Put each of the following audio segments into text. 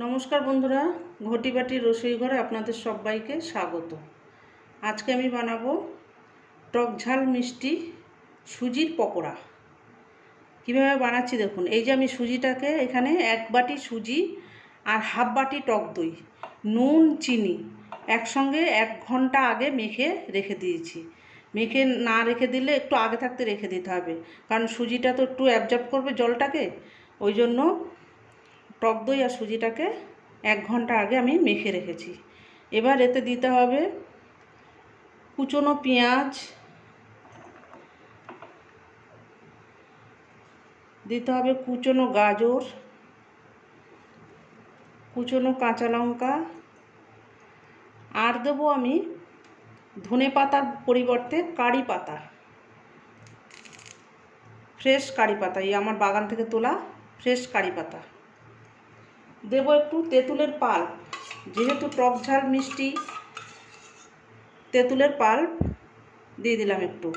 নমস্কার বন্ধুরা, ঘটি বাটির রসুই ঘরে আপনাদের সবাইকে স্বাগত। আজকে আমি বানাবো টক ঝাল মিষ্টি সুজির পকোড়া। কিভাবে বানাচ্ছি দেখুন। এই যে আমি সুজিটাকে এখানে 1 বাটি সুজি আর হাফ বাটি টক দই, নুন, চিনি একসঙ্গে 1 ঘন্টা আগে মেখে রেখে দিয়েছি। মেখে না রেখে দিলে একটু আগে থাকতে রেখে দিতে হবে, কারণ সুজিটা তো একটু অ্যাবজর্ব করবে জলটাকে। ওই জন্য টক দই আর সুজিটাকে 1 ঘন্টা আগে আমি মেখে রেখেছি। এবার এতে দিতে হবে কুচনো পেঁয়াজ, দিতে হবে কুচনো গাজর, কুচনো কাঁচা লঙ্কা, আর দেবো আমি ধনে পাতার পরিবর্তে কারি পাতা, ফ্রেশ কারি পাতা, এই আমার বাগান থেকে তোলা ফ্রেশ কারি পাতা। দেবো একটু তেঁতুলের পাল্প, যেহেতু টক ঝাল মিষ্টি, তেঁতুলের পাল্প দিয়ে দিলাম একটু।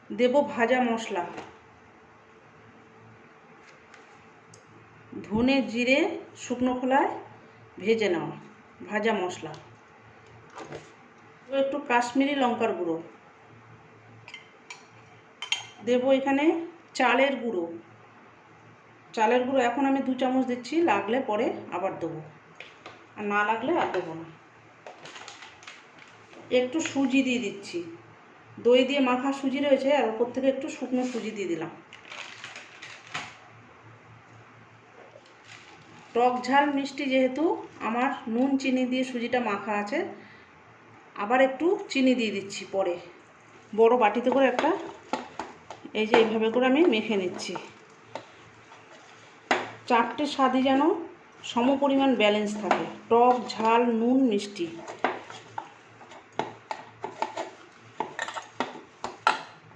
দেব ভাজা মশলা, ধনে, জিরে, শুকনো খোলায় ভেজে নেওয়া ভাজা মশলা। একটু কাশ্মীরি লঙ্কার গুঁড়ো দেব। এখানে চালের গুঁড়ো, এখন আমি 2 চামচ দিচ্ছি, লাগলে পরে আবার দেবো, আর না লাগলে আর দেবো না। একটু সুজি দিয়ে দিচ্ছি, দই দিয়ে মাখা সুজি রয়েছে, আর ওপর থেকে একটু শুকনো সুজি দিয়ে দিলাম। টক ঝাল মিষ্টি যেহেতু আমার নুন চিনি দিয়ে সুজিটা মাখা আছে, আবার একটু চিনি দিয়ে দিচ্ছি পরে। বড় বাটিতে করে একটা, এই যে এইভাবে করে আমি মেখে নিচ্ছি। 4টে স্বাদই যেন সম পরিমাণ ব্যালেন্স থাকে, টক, ঝাল, নুন, মিষ্টি।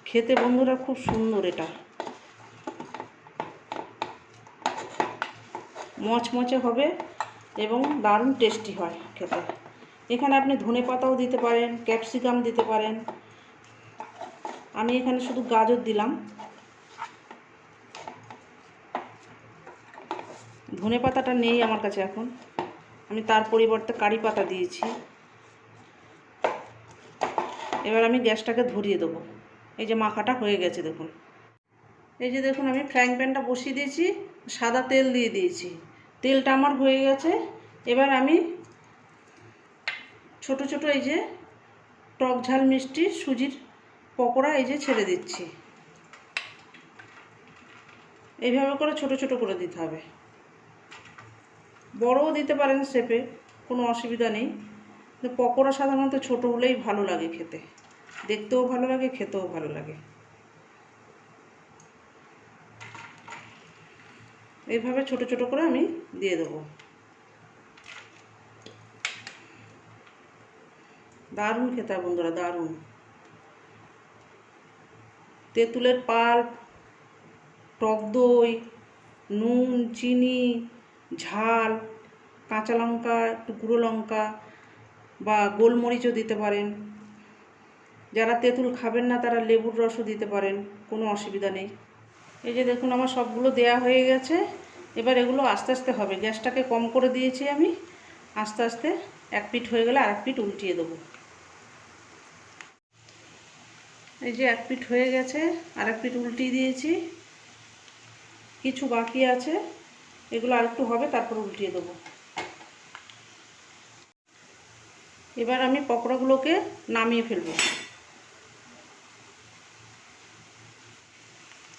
খেতে বন্ধুরা খুব সুন্দর, এটা মচমচে হবে এবং দারুণ টেস্টি হয় খেতে। এখানে আপনি ধনে পাতাও দিতে পারেন, ক্যাপসিকাম দিতে পারেন। আমি এখানে শুধু গাজর দিলাম, ধনে পাতাটা নেই আমার কাছে এখন, আমি তার পরিবর্তে কারি পাতা দিয়েছি। এবার আমি গ্যাসটাকে ধরিয়ে দেবো। এই যে মাখাটা হয়ে গেছে দেখুন। এই যে দেখুন, আমি ফ্রাইং প্যানটা বসিয়ে দিয়েছি, সাদা তেল দিয়ে দিয়েছি, তেলটা আমার হয়ে গেছে। এবার আমি ছোট ছোট এই যে টক ঝাল মিষ্টি সুজির পকোড়া এই যে ছেড়ে দিচ্ছি। এইভাবে করে ছোট ছোট করে দিতে হবে, বড়ও দিতে পারেন শেপে, কোনো অসুবিধা নেই। কিন্তু পকোড়া সাধারণত ছোট হলেই ভালো লাগে খেতে, দেখতেও ভালো লাগে, খেতেও ভালো লাগে। এইভাবে ছোট ছোট করে আমি দিয়ে দেবো। দারুণ খেতে বন্ধুরা, দারুণ। তেঁতুলের পাল্প, টক দই, নুন, চিনি, ঝাল, কাঁচা লঙ্কা, একটু গুঁড়ো লঙ্কা বা গোলমরিচও দিতে পারেন। যারা তেঁতুল খাবেন না তারা লেবুর রসও দিতে পারেন, কোনো অসুবিধা নেই। এই যে দেখুন, আমার সবগুলো দেয়া হয়ে গেছে। এবার এগুলো আস্তে আস্তে হবে, গ্যাসটাকে কম করে দিয়েছি আমি। আস্তে আস্তে 1 পিঠ হয়ে গেলে আর 1 পিঠ উল্টিয়ে দেবো। এই যে 1 পিঠ হয়ে গেছে, আর 1 পিঠ উল্টিয়ে দিয়েছি। কিছু বাকি আছে, এগুলো আরেকটু হবে, তারপর উল্টিয়ে দেবো। এবার আমি পকোড়াগুলোকে নামিয়ে ফেলবো।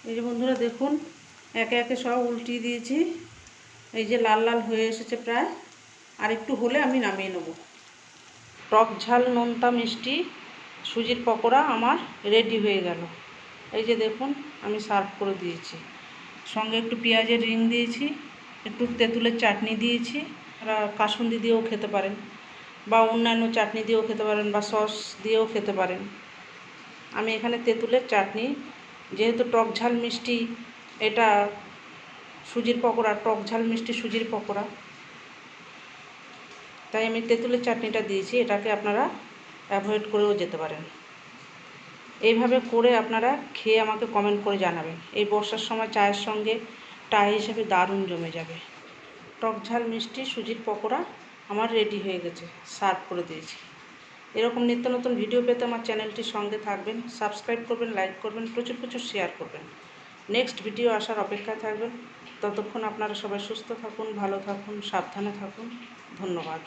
এই যে বন্ধুরা দেখুন, একে একে সব উল্টিয়ে দিয়েছি। এই যে লাল লাল হয়ে এসেছে প্রায়, আর একটু হলে আমি নামিয়ে নেব। টক ঝাল নোনতা মিষ্টি সুজির পকোড়া আমার রেডি হয়ে গেল। এই যে দেখুন, আমি সার্ভ করে দিয়েছি। সঙ্গে একটু পেঁয়াজের রিং দিয়েছি, একটু তেঁতুলের চাটনি দিয়েছি। আর কাসুন্দি দিয়েও খেতে পারেন, বা অন্যান্য চাটনি দিয়েও খেতে পারেন, বা সস দিয়েও খেতে পারেন। আমি এখানে তেঁতুলের চাটনি, যেহেতু টক ঝাল মিষ্টি, এটা সুজির পকোড়া, টক ঝাল মিষ্টি সুজির পকোড়া, তাই আমি তেঁতুলের চাটনিটা দিয়েছি। এটাকে আপনারা অ্যাভয়েড করেও যেতে পারেন। এইভাবে করে আপনারা খেয়ে আমাকে কমেন্ট করে জানাবেন। এই বর্ষার সময় চায়ের সঙ্গে টাই হিসেবে দারুণ জমে যাবে। টক ঝাল মিষ্টি সুজির পকোড়া আমার রেডি হয়ে গেছে, সার্ভ করে দিয়েছি। এরকম নিত্য নতুন ভিডিও পেতে আমার চ্যানেলটির সঙ্গে থাকবেন, সাবস্ক্রাইব করবেন, লাইক করবেন, প্রচুর প্রচুর শেয়ার করবেন। নেক্সট ভিডিও আসার অপেক্ষায় থাকবেন। ততক্ষণ আপনারা সবাই সুস্থ থাকুন, ভালো থাকুন, সাবধানে থাকুন। ধন্যবাদ।